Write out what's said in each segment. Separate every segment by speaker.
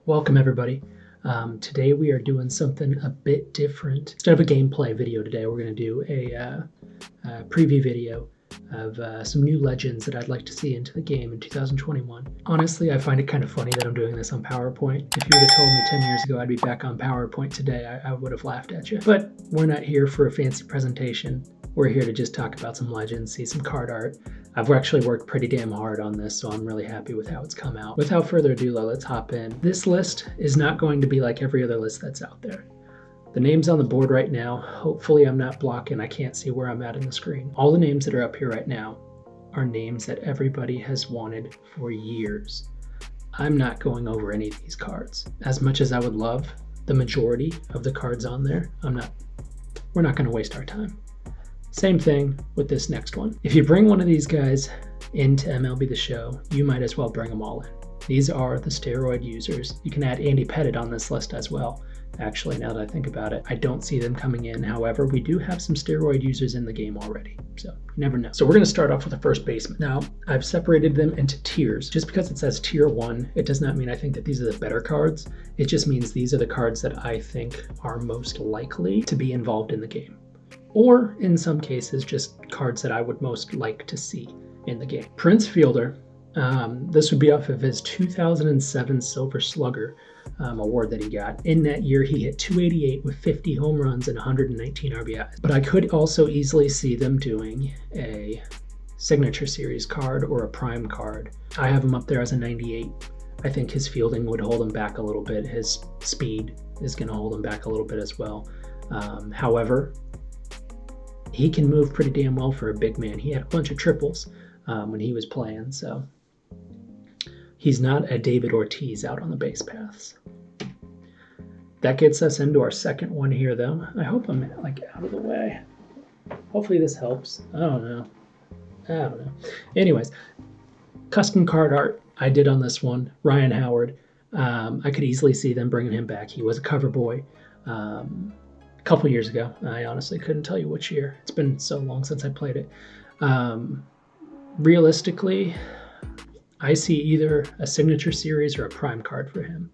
Speaker 1: Welcome everybody. Today we are doing something a bit different. Instead of a gameplay video today, we're going to do a preview video of some new legends that I'd like to see into the game in 2021. Honestly, I find it kind of funny that I'm doing this on PowerPoint. If you would have told me 10 years ago I'd be back on PowerPoint today, I would have laughed at you. But we're not here for a fancy presentation. We're here to just talk about some legends, see some card art. I've actually worked pretty damn hard on this, so I'm really happy with how it's come out. Without further ado, let's hop in. This list is not going to be like every other list that's out there. The names on the board right now, hopefully I'm not blocking, I can't see where I'm at in the screen. All the names that are up here right now are names that everybody has wanted for years. I'm not going over any of these cards. As much as I would love the majority of the cards on there, we're not going to waste our time. Same thing with this next one. If you bring one of these guys into MLB the Show, you might as well bring them all in. These are the steroid users. You can add Andy Pettitte on this list as well. Actually, now that I think about it, I don't see them coming in. However, we do have some steroid users in the game already, so you never know. So we're going to start off with the first baseman. Now, I've separated them into tiers. Just because it says tier 1, it does not mean I think that these are the better cards. It just means these are the cards that I think are most likely to be involved in the game. Or in some cases, just cards that I would most like to see in the game. Prince Fielder, this would be off of his 2007 Silver Slugger award that he got. In that year, he hit 288 with 50 home runs and 119 RBIs. But I could also easily see them doing a Signature Series card or a Prime card. I have him up there as a 98. I think his fielding would hold him back a little bit. His speed is going to hold him back a little bit as well. However, he can move pretty damn well for a big man. He had a bunch of triples when he was playing, so he's not a David Ortiz out on the base paths. That gets us into our second one here, though. I hope I'm out of the way. Hopefully this helps. I don't know. Anyways, custom card art I did on this one. Ryan Howard. I could easily see them bringing him back. He was a cover boy. Couple years ago. I honestly couldn't tell you which year. It's been so long since I played it. Realistically, I see either a Signature Series or a Prime card for him.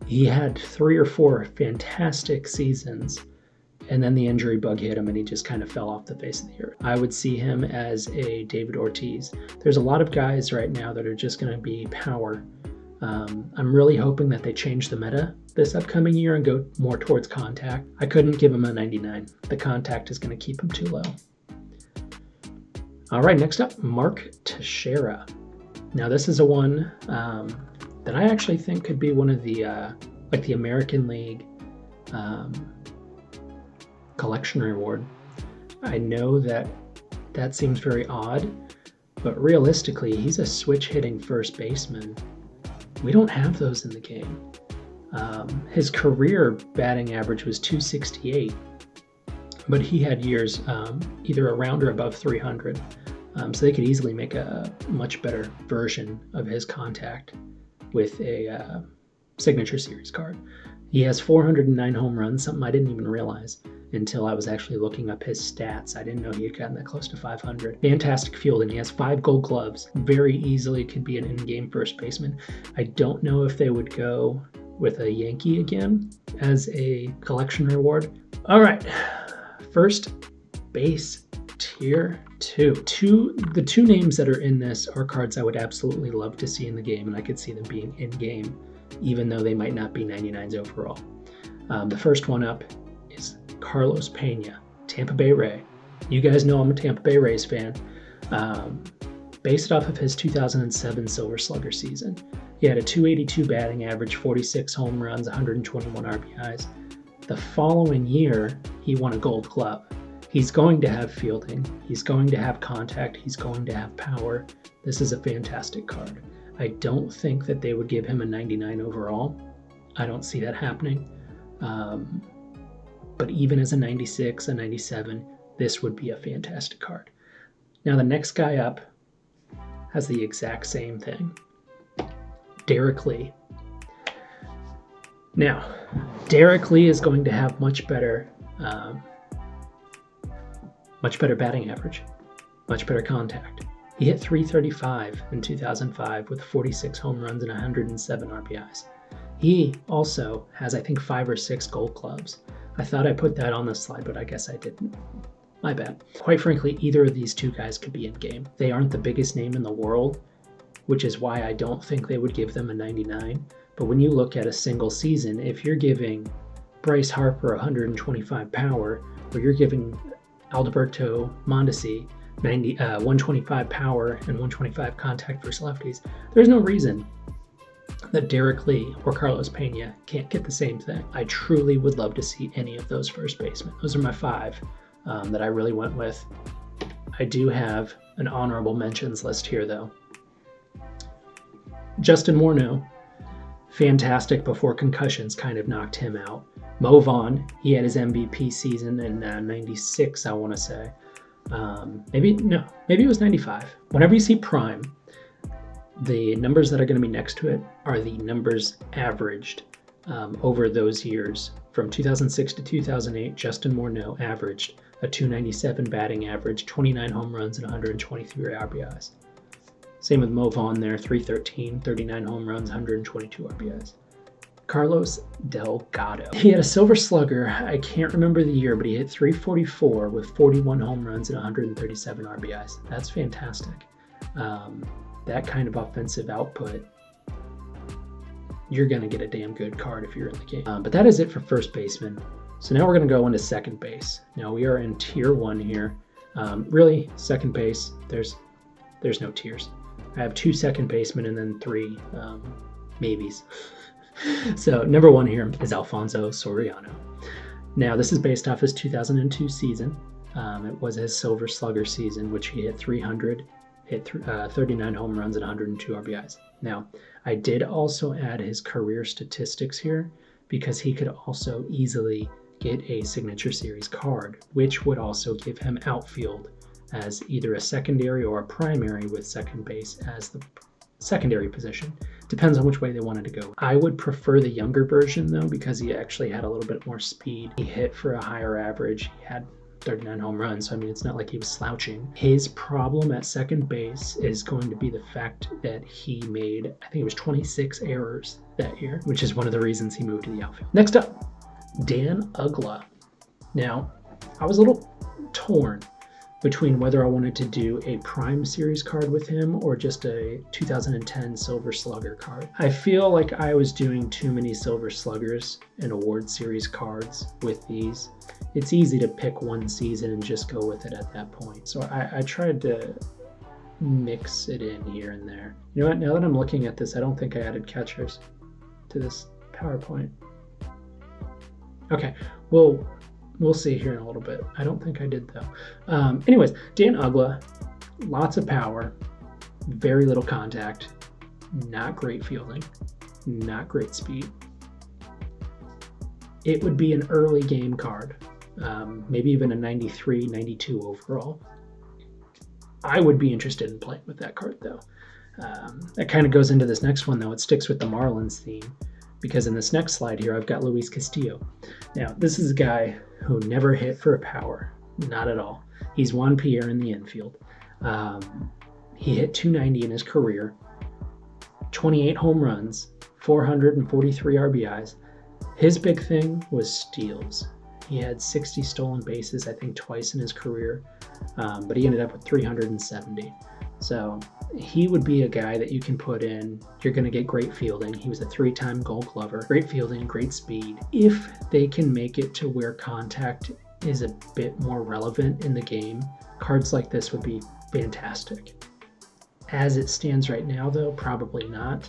Speaker 1: He had 3 or 4 fantastic seasons, and then the injury bug hit him and he just kind of fell off the face of the earth. I would see him as a David Ortiz. There's a lot of guys right now that are just going to be power. I'm really hoping that they change the meta this upcoming year and go more towards contact. I couldn't give him a 99. The contact is going to keep him too low. All right, next up, Mark Teixeira. Now this is a one that I actually think could be one of the the American League collection reward. I know that seems very odd, but realistically, he's a switch hitting first baseman. We don't have those in the game. His career batting average was 268, but he had years either around or above 300. So they could easily make a much better version of his contact with a Signature Series card. He has 409 home runs, something I didn't even realize until I was actually looking up his stats. I didn't know he had gotten that close to 500. Fantastic fielding. He has 5 gold gloves. Very easily could be an in-game first baseman. I don't know if they would go with a Yankee again as a collection reward. All right, first base tier 2. The two names that are in this are cards I would absolutely love to see in the game, and I could see them being in-game, even though they might not be 99s overall. The first one up is Carlos Pena, Tampa Bay Ray. You guys know I'm a Tampa Bay Rays fan. Based off of his 2007 Silver Slugger season, he had a 282 batting average, 46 home runs, 121 RBIs. The following year, he won a Gold Glove. He's going to have fielding. He's going to have contact. He's going to have power. This is a fantastic card. I don't think that they would give him a 99 overall. I don't see that happening. But even as a 96, a 97, this would be a fantastic card. Now the next guy up has the exact same thing. Derrick Lee. Now, Derrick Lee is going to have much better batting average, much better contact. He hit .335 in 2005 with 46 home runs and 107 RBIs. He also has, I think, 5 or 6 Gold Gloves. I thought I put that on the slide, but I guess I didn't. My bad. Quite frankly, either of these two guys could be in game. They aren't the biggest name in the world, which is why I don't think they would give them a 99. But when you look at a single season, if you're giving Bryce Harper 125 power, or you're giving Alberto Mondesi 125 power and 125 contact versus lefties, there's no reason that Derrick Lee or Carlos Pena can't get the same thing. I truly would love to see any of those first basemen. Those are my 5 that I really went with. I do have an honorable mentions list here, though. Justin Morneau, fantastic before concussions kind of knocked him out. Mo Vaughn, he had his MVP season in 96, I want to say. Maybe it was 95. Whenever you see prime, the numbers that are going to be next to it are the numbers averaged over those years. From 2006 to 2008, Justin Morneau averaged a 297 batting average, 29 home runs, and 123 RBIs. Same with Mo Vaughn there, 313, 39 home runs, 122 RBIs. Carlos Delgado. He had a Silver Slugger. I can't remember the year, but he hit 344 with 41 home runs and 137 RBIs. That's fantastic. That kind of offensive output, you're going to get a damn good card if you're in the game. But that is it for first baseman. So now we're going to go into second base. Now we are in tier 1 here. Really, second base, there's no tiers. I have 2 second basemen and then 3 maybes. So number 1 here is Alfonso Soriano. Now this is based off his 2002 season. It was his Silver Slugger season, which he hit 300, hit 39 home runs and 102 RBIs. Now, I did also add his career statistics here because he could also easily get a Signature Series card, which would also give him outfield as either a secondary or a primary, with second base as the secondary position. Depends on which way they wanted to go. I would prefer the younger version though, because he actually had a little bit more speed. He hit for a higher average. He had 39 home runs, so I mean, it's not like he was slouching. His problem at second base is going to be the fact that he made, I think it was 26 errors that year, which is one of the reasons he moved to the outfield. Next up, Dan Uggla. Now, I was a little torn between whether I wanted to do a Prime Series card with him or just a 2010 Silver Slugger card. I feel like I was doing too many Silver Sluggers and Award Series cards with these. It's easy to pick one season and just go with it at that point. So I tried to mix it in here and there. You know what, now that I'm looking at this, I don't think I added catchers to this PowerPoint. Okay, well, we'll see here in a little bit. I don't think I did though. Anyways, Dan Uggla, lots of power, very little contact, not great fielding, not great speed. It would be an early game card, maybe even a 93, 92 overall. I would be interested in playing with that card though. That kind of goes into this next one though. It sticks with the Marlins theme, because in this next slide here, I've got Luis Castillo. Now, this is a guy who never hit for a power, not at all. He's Juan Pierre in the infield. He hit 290 in his career, 28 home runs, 443 RBIs. His big thing was steals. He had 60 stolen bases, I think twice in his career, but he ended up with 370. So he would be a guy that you can put in. You're going to get great fielding. He was a 3-time Gold Glover. Great fielding, great speed. If they can make it to where contact is a bit more relevant in the game, cards like this would be fantastic. As it stands right now, though, probably not.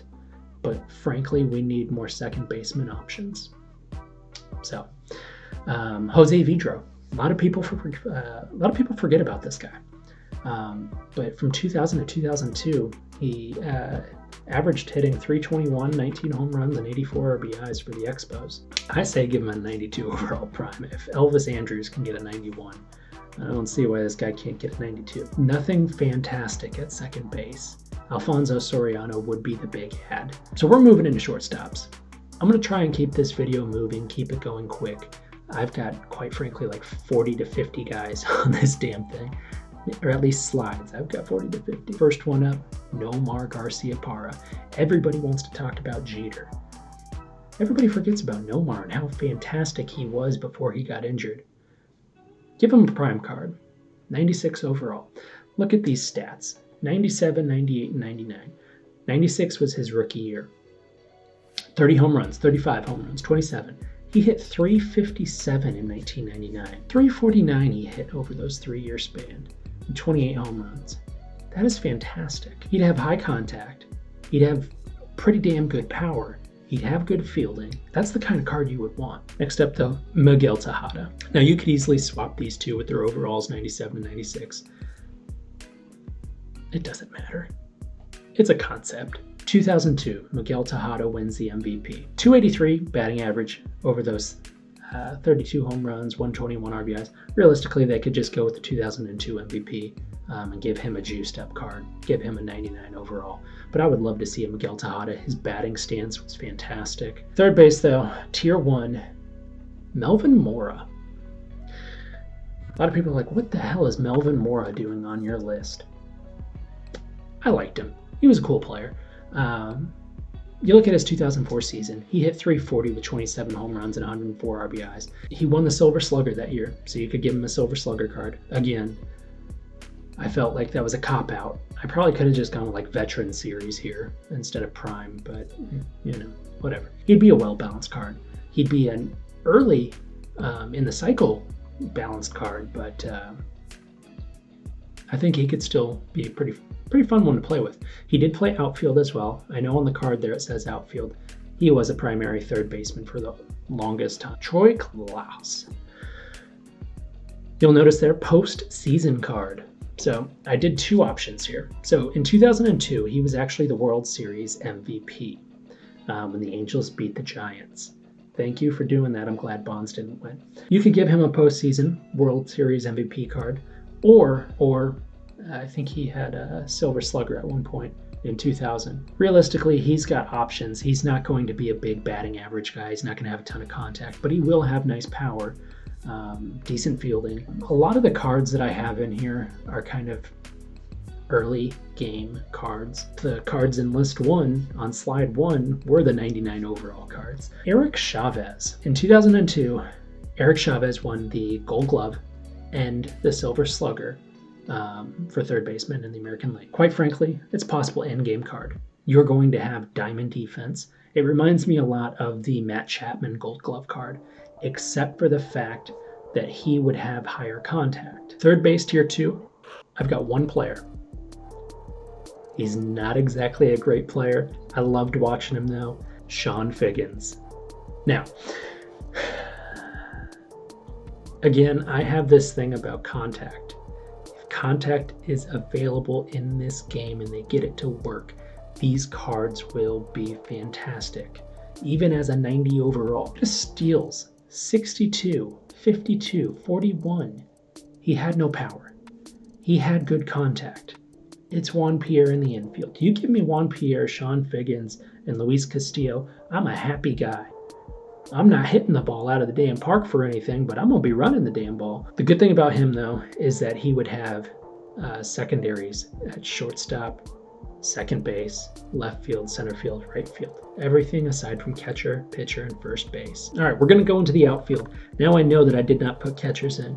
Speaker 1: But frankly, we need more second baseman options. So, Jose Vidro. A lot of people forget about this guy. But from 2000 to 2002, he averaged hitting 321, 19 home runs, and 84 RBIs for the Expos. I say give him a 92 overall prime. If Elvis Andrus can get a 91, I don't see why this guy can't get a 92. Nothing fantastic at second base. Alfonso Soriano would be the big add. So we're moving into shortstops. I'm going to try and keep this video moving, keep it going quick. I've got, quite frankly, like 40 to 50 guys on this damn thing. Or at least slides. I've got 40 to 50. First one up, Nomar Garciaparra. Everybody wants to talk about Jeter. Everybody forgets about Nomar and how fantastic he was before he got injured. Give him a prime card. 96 overall. Look at these stats. 97, 98, and 99. 96 was his rookie year. 30 home runs, 35 home runs, 27. He hit 357 in 1999. 349 he hit over those 3-year span. And 28 home runs. That is fantastic. He'd have high contact. He'd have pretty damn good power. He'd have good fielding. That's the kind of card you would want. Next up, though, Miguel Tejada. Now, you could easily swap these two with their overalls, 97 and 96. It doesn't matter. It's a concept. 2002, Miguel Tejada wins the MVP. 283 batting average over those 32 home runs, 121 RBIs. Realistically, they could just go with the 2002 MVP and give him a juiced up card, give him a 99 overall. But I would love to see a Miguel Tejada. His batting stance was fantastic. Third base, though, tier 1, Melvin Mora. A lot of people are like, what the hell is Melvin Mora doing on your list? I liked him. He was a cool player. You look at his 2004 season, he hit 340 with 27 home runs and 104 RBIs. He won the Silver Slugger that year, so you could give him a Silver Slugger card. Again, I felt like that was a cop-out. I probably could have just gone with like Veteran Series here instead of Prime, but you know, whatever. He'd be a well-balanced card. He'd be an early in the cycle balanced card, but I think he could still be a pretty fun one to play with. He did play outfield as well. I know on the card there it says outfield. He was a primary third baseman for the longest time. Troy Glaus. You'll notice their post-season card. So I did two options here. So in 2002, he was actually the World Series MVP when the Angels beat the Giants. Thank you for doing that. I'm glad Bonds didn't win. You could give him a postseason World Series MVP card, or I think he had a Silver Slugger at one point in 2000. Realistically, he's got options. He's not going to be a big batting average guy. He's not going to have a ton of contact, but he will have nice power, decent fielding. A lot of the cards that I have in here are kind of early game cards. The cards in list 1 on slide 1 were the 99 overall cards. Eric Chavez. In 2002, Eric Chavez won the Gold Glove and the Silver Slugger for third baseman in the American League. Quite frankly, it's a possible end-game card. You're going to have diamond defense. It reminds me a lot of the Matt Chapman Gold Glove card, except for the fact that he would have higher contact. Third base tier 2, I've got one player. He's not exactly a great player. I loved watching him though. Chone Figgins. Now, again, I have this thing about contact. If contact is available in this game and they get it to work, these cards will be fantastic. Even as a 90 overall. Just steals, 62, 52, 41. He had no power. He had good contact. It's Juan Pierre in the infield. You give me Juan Pierre, Chone Figgins, and Luis Castillo, I'm a happy guy. I'm not hitting the ball out of the damn park for anything, but I'm going to be running the damn ball. The good thing about him, though, is that he would have secondaries at shortstop, second base, left field, center field, right field. Everything aside from catcher, pitcher, and first base. All right, we're going to go into the outfield. Now I know that I did not put catchers in.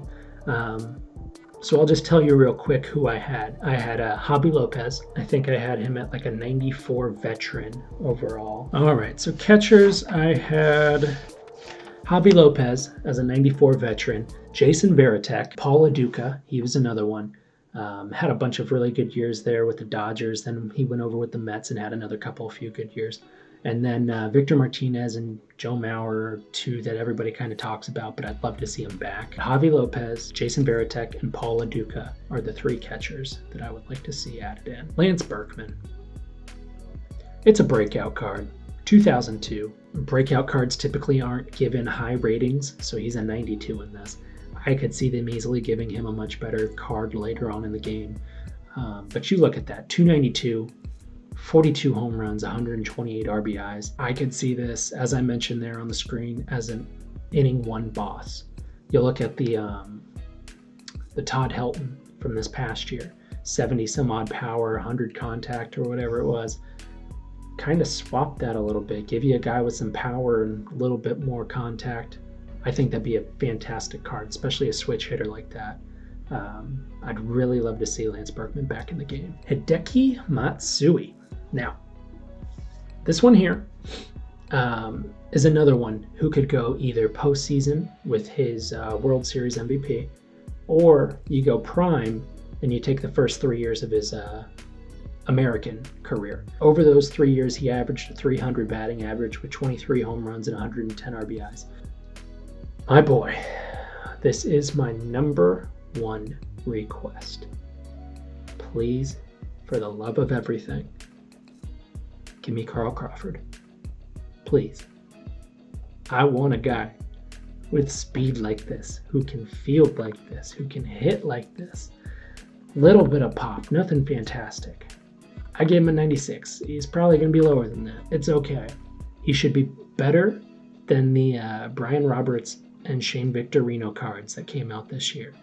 Speaker 1: So I'll just tell you real quick who I had. I had Javi Lopez. I think I had him at like a 94 veteran overall. All right, so catchers, I had Javi Lopez as a 94 veteran. Jason Varitek, Paul Uggla, he was another one. Had a bunch of really good years there with the Dodgers. Then he went over with the Mets and had another few good years. And then Victor Martinez and Joe Mauer are two that everybody kind of talks about, but I'd love to see him back. Javi Lopez, Jason Varitek, and Paul Uggla are the three catchers that I would like to see added in. Lance Berkman. It's a breakout card. 2002. Breakout cards typically aren't given high ratings, so he's a 92 in this. I could see them easily giving him a much better card later on in the game. But you look at that, 292, 42 home runs, 128 RBIs. I could see this, as I mentioned there on the screen, as an inning one boss. You look at the Todd Helton from this past year, 70 some odd power, 100 contact or whatever it was. kind of swap that a little bit, give you a guy with some power and a little bit more contact. I think that'd be a fantastic card, especially a switch hitter like that. I'd really love to see Lance Berkman back in the game. Hideki Matsui. Now, this one here is another one who could go either postseason with his World Series MVP, or you go prime and you take the first 3 years of his American career. Over those 3 years, he averaged a 300 batting average with 23 home runs and 110 RBIs. My boy, this is my number one request. Please, for the love of everything, give me Carl Crawford. Please. I want a guy with speed like this, who can field like this, who can hit like this. Little bit of pop, nothing fantastic. I gave him a 96. He's probably going to be lower than that. It's okay. He should be better than the Brian Roberts and Shane Victorino cards that came out this year.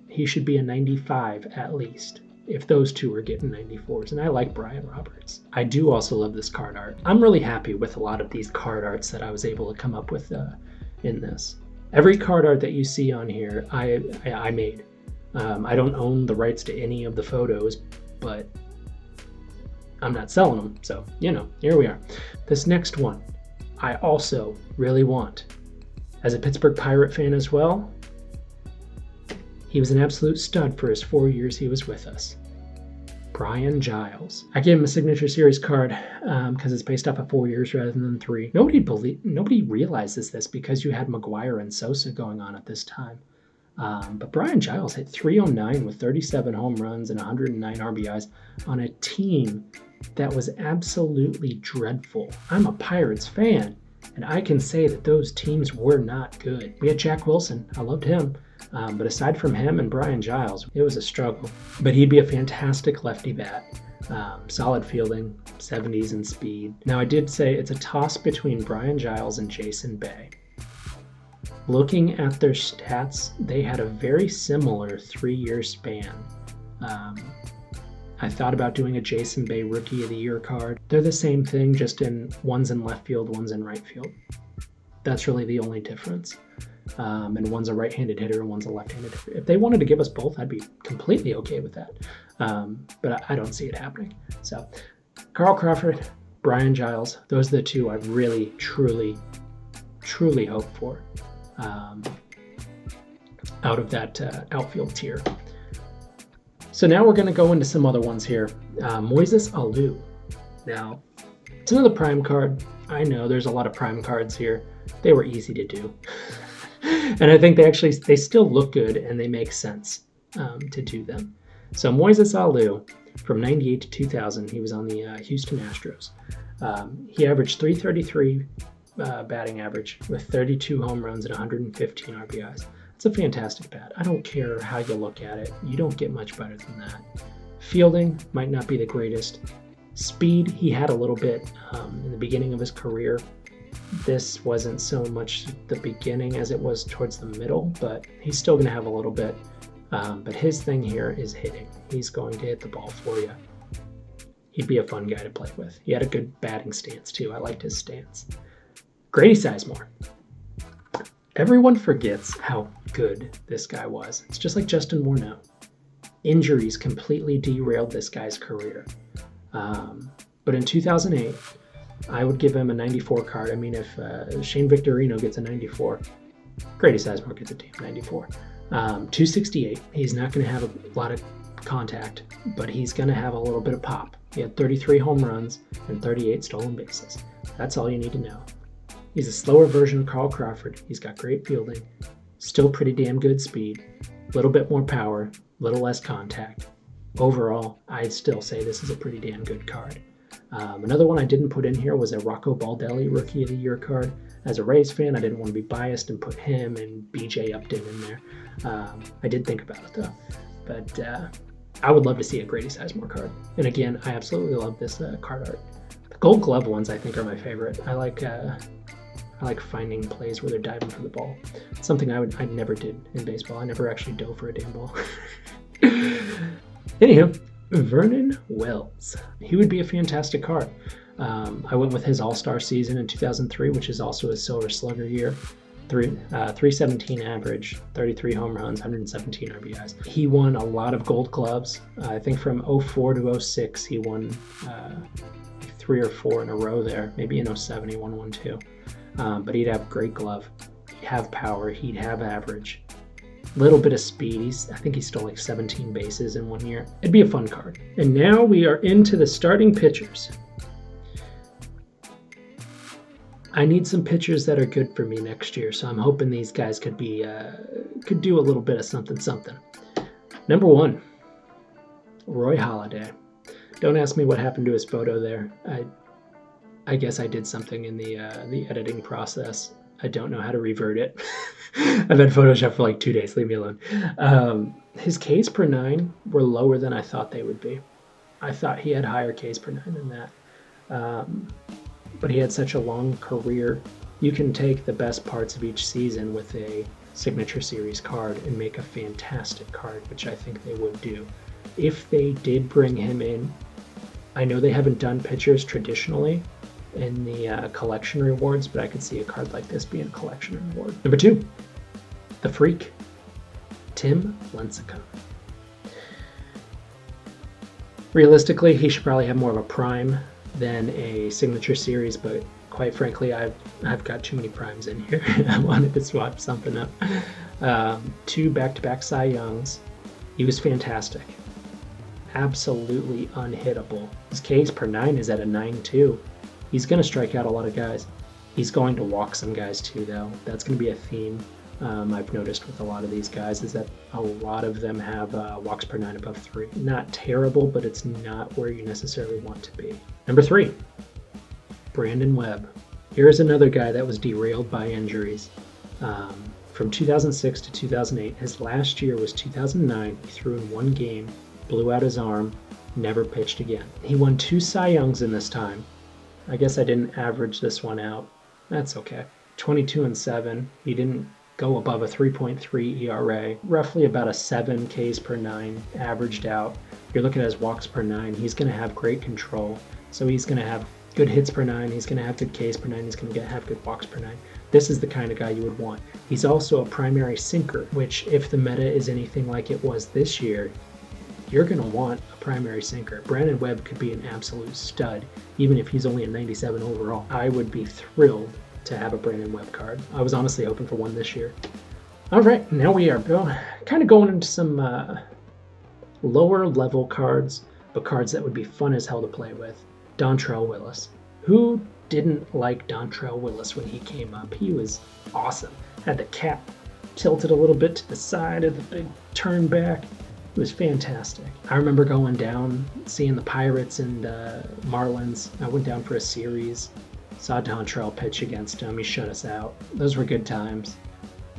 Speaker 1: He should be a 95 at least, if those two are getting 94s. And I like Brian Roberts. I do also love this card art. I'm really happy with a lot of these card arts that I was able to come up with in this. Every card art that you see on here, I made. I don't own the rights to any of the photos, but I'm not selling them. So, here we are. This next one, I also really want. As a Pittsburgh Pirate fan as well, he was an absolute stud for his 4 years he was with us. Brian Giles. I gave him a Signature Series card because it's based off of 4 years rather than 3. Nobody realizes this because you had McGuire and Sosa going on at this time. But Brian Giles hit 309 with 37 home runs and 109 RBIs on a team that was absolutely dreadful. I'm a Pirates fan, and I can say that those teams were not good. We had Jack Wilson. I loved him. But aside from him and Brian Giles, it was a struggle. But he'd be a fantastic lefty bat. Solid fielding, 70s in speed. Now, I did say it's a toss between Brian Giles and Jason Bay. Looking at their stats, they had a very similar 3-year span. I thought about doing a Jason Bay Rookie of the Year card. They're the same thing, just one's in left field, one's in right field. That's really the only difference. And one's a right-handed hitter and one's a left-handed hitter. If they wanted to give us both, I'd be completely okay with that. But I don't see it happening. So, Carl Crawford, Brian Giles, those are the two I really, truly hope for out of that outfield tier. So now we're going to go into some other ones here. Moises Alou. Now, it's another prime card. I know there's a lot of prime cards here. They were easy to do. And I think they still look good and they make sense to do them. So Moises Alou, from 98 to 2000, he was on the Houston Astros. He averaged 333 batting average with 32 home runs and 115 RBIs. It's a fantastic bat. I don't care how you look at it. You don't get much better than that. Fielding might not be the greatest. Speed, he had a little bit in the beginning of his career. This wasn't so much the beginning as it was towards the middle, but he's still going to have a little bit. But his thing here is hitting. He's going to hit the ball for you. He'd be a fun guy to play with. He had a good batting stance, too. I liked his stance. Grady Sizemore. Everyone forgets how good this guy was. It's just like Justin Morneau. Injuries completely derailed this guy's career. But in 2008, I would give him a 94 card. I mean, if Shane Victorino gets a 94, Grady Sizemore gets a damn 94. 268, he's not going to have a lot of contact, but he's going to have a little bit of pop. He had 33 home runs and 38 stolen bases. That's all you need to know. He's a slower version of Carl Crawford. He's got great fielding, still pretty damn good speed, a little bit more power, a little less contact. Overall, I'd still say this is a pretty damn good card. Another one I didn't put in here was a Rocco Baldelli Rookie of the Year card. As a Rays fan, I didn't want to be biased and put him and BJ Upton in there. I did think about it though. But I would love to see a Grady Sizemore card. And again, I absolutely love this card art. The Gold Glove ones I think are my favorite. I like finding plays where they're diving for the ball. It's something I never did in baseball. I never actually dove for a damn ball. Anywho, Vernon Wells. He would be a fantastic card. I went with his All-Star season in 2003, which is also his Silver Slugger year. 317 average, 33 home runs, 117 RBIs. He won a lot of Gold Gloves. I think from 04 to 06, he won 3 or 4 in a row there. Maybe in 07, he won 1 too. But he'd have great glove. He'd have power. He'd have average. Little bit of speed. I think he stole like 17 bases in 1 year. It'd be a fun card. And now we are into the starting pitchers. I need some pitchers that are good for me next year, so I'm hoping these guys could do a little bit of something. Number 1, Roy Halladay. Don't ask me what happened to his photo there. I guess I did something in the editing process. I don't know how to revert it. I've had Photoshop for like 2 days. Leave me alone. His Ks per 9 were lower than I thought they would be. I thought he had higher Ks per 9 than that. But he had such a long career. You can take the best parts of each season with a Signature Series card and make a fantastic card, which I think they would do. If they did bring him in, I know they haven't done pitchers traditionally in the collection rewards, but I could see a card like this being a collection reward. Number 2, the Freak, Tim Lincecum. Realistically, he should probably have more of a prime than a Signature Series, but quite frankly, I've got too many primes in here. I wanted to swap something up. 2 back-to-back Cy Youngs. He was fantastic. Absolutely unhittable. His Ks per 9 is at a 9.2. He's going to strike out a lot of guys. He's going to walk some guys too, though. That's going to be a theme I've noticed with a lot of these guys, is that a lot of them have walks per 9 above 3. Not terrible, but it's not where you necessarily want to be. Number 3, Brandon Webb. Here's another guy that was derailed by injuries. From 2006 to 2008, his last year was 2009. He threw in 1 game, blew out his arm, never pitched again. He won 2 Cy Youngs in this time. I guess I didn't average this one out. That's okay. 22-7. He didn't go above a 3.3 ERA, roughly about a 7 Ks per 9 averaged out. You're looking at his walks per 9. He's going to have great control. So he's going to have good hits per 9. He's going to have good Ks per 9. He's going to have good walks per 9. This is the kind of guy you would want. He's also a primary sinker, which if the meta is anything like it was this year, you're going to want a primary sinker. Brandon Webb could be an absolute stud, even if he's only a 97 overall. I would be thrilled to have a Brandon Webb card. I was honestly hoping for one this year. All right, now we are kind of going into some lower level cards, but cards that would be fun as hell to play with. Dontrelle Willis. Who didn't like Dontrelle Willis when he came up? He was awesome. Had the cap tilted a little bit to the side of the big turn back. It was fantastic. I remember going down, seeing the Pirates and Marlins. I went down for a series, saw Dontrelle pitch against him. He shut us out. Those were good times.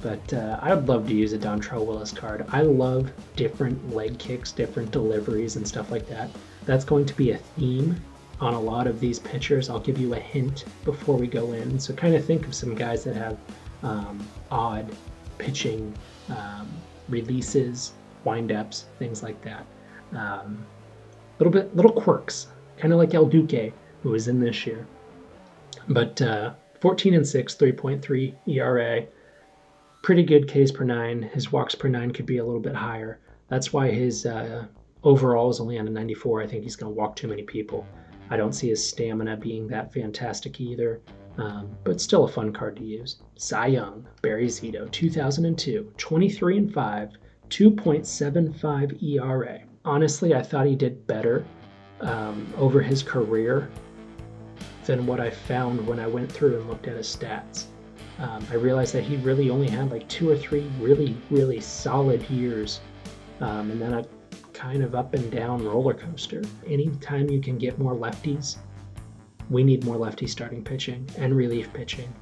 Speaker 1: But I would love to use a Dontrelle Willis card. I love different leg kicks, different deliveries, and stuff like that. That's going to be a theme on a lot of these pitchers. I'll give you a hint before we go in. So kind of think of some guys that have odd pitching releases, windups, things like that. Little quirks, kind of like El Duque, who was in this year. But 14-6, 3.3 ERA, pretty good Ks per 9. His walks per 9 could be a little bit higher. That's why his overall is only on a 94. I think he's going to walk too many people. I don't see his stamina being that fantastic either, but still a fun card to use. Cy Young, Barry Zito, 2002, 23-5, 2.75 ERA. Honestly, I thought he did better over his career than what I found when I went through and looked at his stats. I realized that he really only had like 2 or 3 really, really solid years, and then a kind of up and down roller coaster. Anytime you can get more lefties, we need more lefty starting pitching and relief pitching.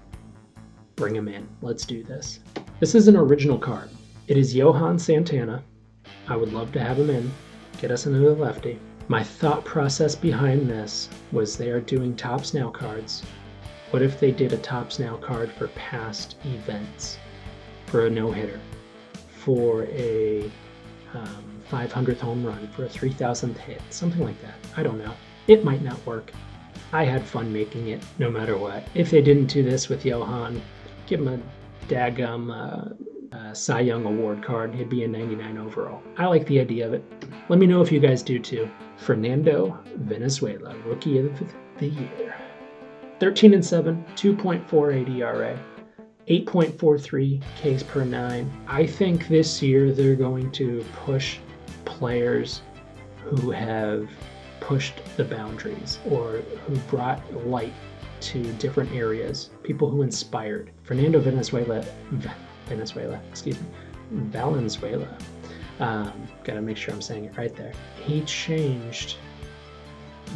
Speaker 1: Bring him in. Let's do this. This is an original card. It is Johan Santana. I would love to have him in. Get us another lefty. My thought process behind this was they are doing Topps Now cards. What if they did a Topps Now card for past events? For a no-hitter? For a 500th home run for a 3,000th hit, something like that. I don't know. It might not work. I had fun making it no matter what. If they didn't do this with Johan, give him a daggum Cy Young Award card. He'd be a 99 overall. I like the idea of it. Let me know if you guys do too. Fernando Valenzuela, Rookie of the Year. 13-7, 2.48 ERA, 8.43 Ks per 9. I think this year they're going to push players who have pushed the boundaries or who brought light to different areas, people who inspired. Fernando Valenzuela, gotta make sure I'm saying it right there. He changed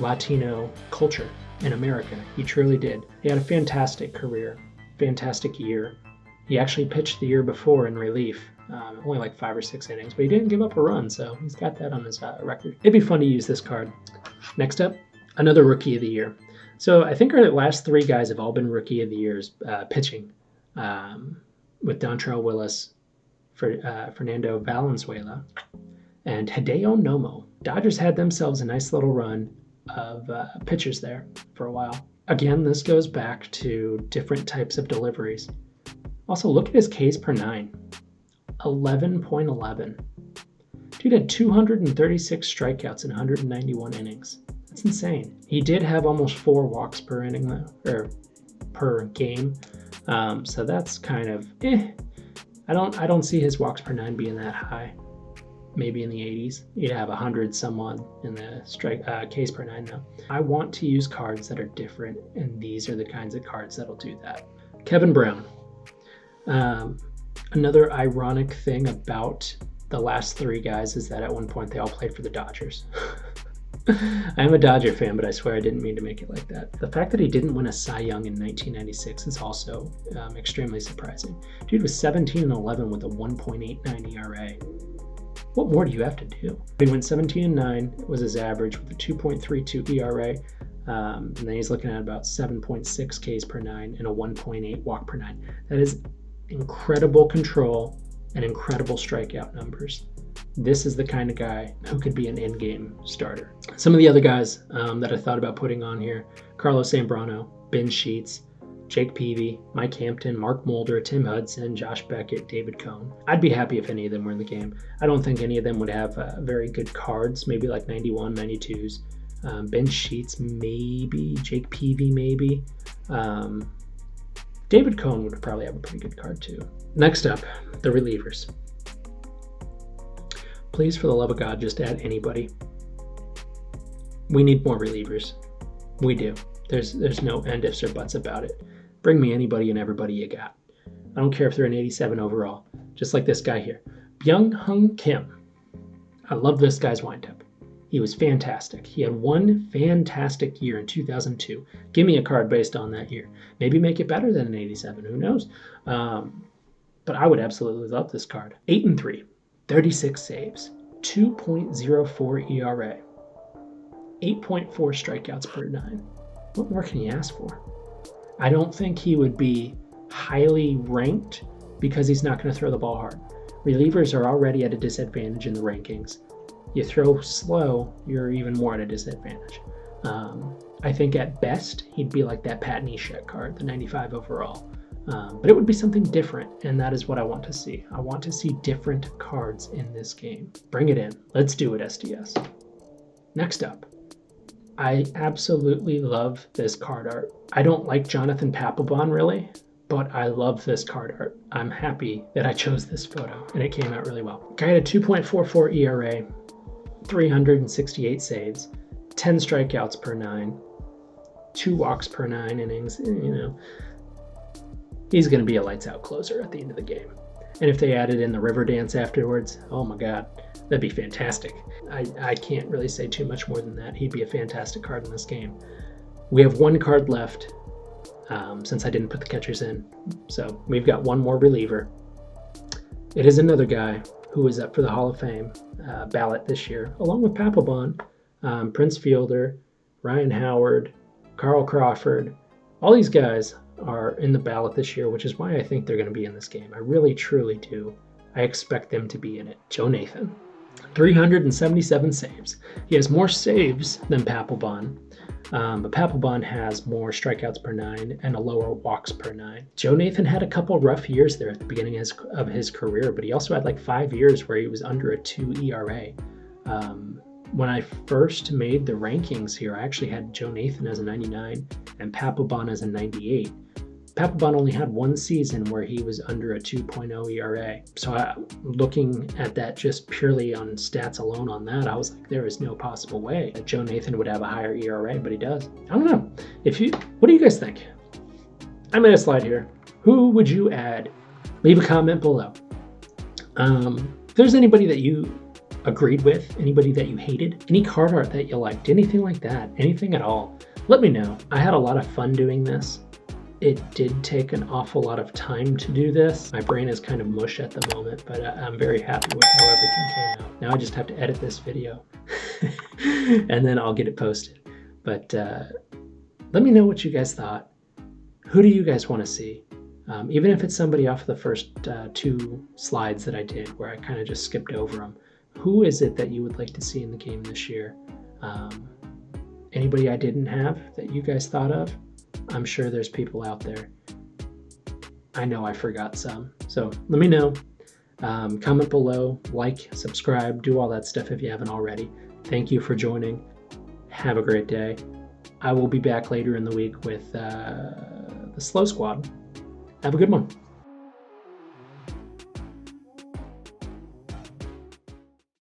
Speaker 1: Latino culture in America. He truly did. He had a fantastic career, fantastic year. He actually pitched the year before in relief, only like 5 or 6 innings, but he didn't give up a run, so he's got that on his record. It'd be fun to use this card. Next up, another Rookie of the Year. So I think our last 3 guys have all been Rookie of the Years pitching, with Dontrelle Willis, Fernando Valenzuela, and Hideo Nomo. Dodgers had themselves a nice little run of pitchers there for a while. Again, this goes back to different types of deliveries. Also, look at his Ks per 9. 11.11. Dude had 236 strikeouts in 191 innings. That's insane. He did have almost 4 walks per inning though, or per game. So that's kind of I don't see his walks per 9 being that high. Maybe in the 80s. You'd have 100 someone in the Ks per 9 though. I want to use cards that are different, and these are the kinds of cards that'll do that. Kevin Brown. Another ironic thing about the last 3 guys is that at one point they all played for the Dodgers. I am a Dodger fan, but I swear I didn't mean to make it like that. The fact that he didn't win a Cy Young in 1996 is also extremely surprising. Dude was 17-11 with a 1.89 ERA. What more do you have to do? He went 17-9 was his average with a 2.32 ERA. And then he's looking at about 7.6 Ks per 9 and a 1.8 walk per 9. That is incredible control and incredible strikeout numbers. This is the kind of guy who could be an in-game starter. Some of the other guys that I thought about putting on here: Carlos Zambrano, Ben Sheets, Jake Peavy, Mike Hampton, Mark Mulder, Tim Hudson, Josh Beckett, David Cohn. I'd be happy if any of them were in the game. I don't think any of them would have very good cards, maybe like 91, 92s. Ben Sheets, maybe. Jake Peavy, maybe. David Cohn would probably have a pretty good card too. Next up, the relievers. Please, for the love of God, just add anybody. We need more relievers. We do. There's no end ifs or buts about it. Bring me anybody and everybody you got. I don't care if they're an 87 overall. Just like this guy here. Byung-Hyung Kim. I love this guy's windup. He was fantastic. He had one fantastic year in 2002. Give me a card based on that year. Maybe make it better than an 87. Who knows? But I would absolutely love this card. 8-3. 36 saves, 2.04 ERA, 8.4 strikeouts per 9. What more can you ask for? I don't think he would be highly ranked because he's not going to throw the ball hard. Relievers are already at a disadvantage in the rankings. You throw slow, you're even more at a disadvantage. I think at best, he'd be like that Pat Neshek card, the 95 overall. But it would be something different, and that is what I want to see. I want to see different cards in this game. Bring it in. Let's do it, SDS. Next up, I absolutely love this card art. I don't like Jonathan Papelbon really, but I love this card art. I'm happy that I chose this photo, and it came out really well. Guy had a 2.44 ERA, 368 saves, 10 strikeouts per 9, 2 walks per 9 innings, He's going to be a lights-out closer at the end of the game. And if they added in the river dance afterwards, oh my God, that'd be fantastic. I can't really say too much more than that. He'd be a fantastic card in this game. We have 1 card left since I didn't put the catchers in. So we've got 1 more reliever. It is another guy who is up for the Hall of Fame ballot this year, along with Papelbon, Prince Fielder, Ryan Howard, Carl Crawford. All these guys are in the ballot this year, which is why I think they're going to be in this game. I really, truly do. I expect them to be in it. Joe Nathan. 377 saves. He has more saves than Papelbon, but Papelbon has more strikeouts per 9 and a lower walks per 9. Joe Nathan had a couple rough years there at the beginning of his career, but he also had like 5 years where he was under a 2 ERA. When I first made the rankings here, I actually had Joe Nathan as a 99 and Papelbon as a 98. Papelbon only had one season where he was under a 2.0 ERA. So looking at that just purely on stats alone on that, I was like, there is no possible way that Joe Nathan would have a higher ERA, but he does. I don't know. What do you guys think? I made a slide here. Who would you add? Leave a comment below. If there's anybody that you agreed with, anybody that you hated, any card art that you liked, anything like that, anything at all, let me know. I had a lot of fun doing this. It did take an awful lot of time to do this. My brain is kind of mush at the moment, but I'm very happy with how everything came out. Now I just have to edit this video and then I'll get it posted. But let me know what you guys thought. Who do you guys want to see? Even if it's somebody off the first 2 slides that I did where I kind of just skipped over them. Who is it that you would like to see in the game this year? Anybody I didn't have that you guys thought of? I'm sure there's people out there. I know I forgot some. So let me know. Comment below, like, subscribe, do all that stuff if you haven't already. Thank you for joining. Have a great day. I will be back later in the week with the Slow Squad. Have a good one.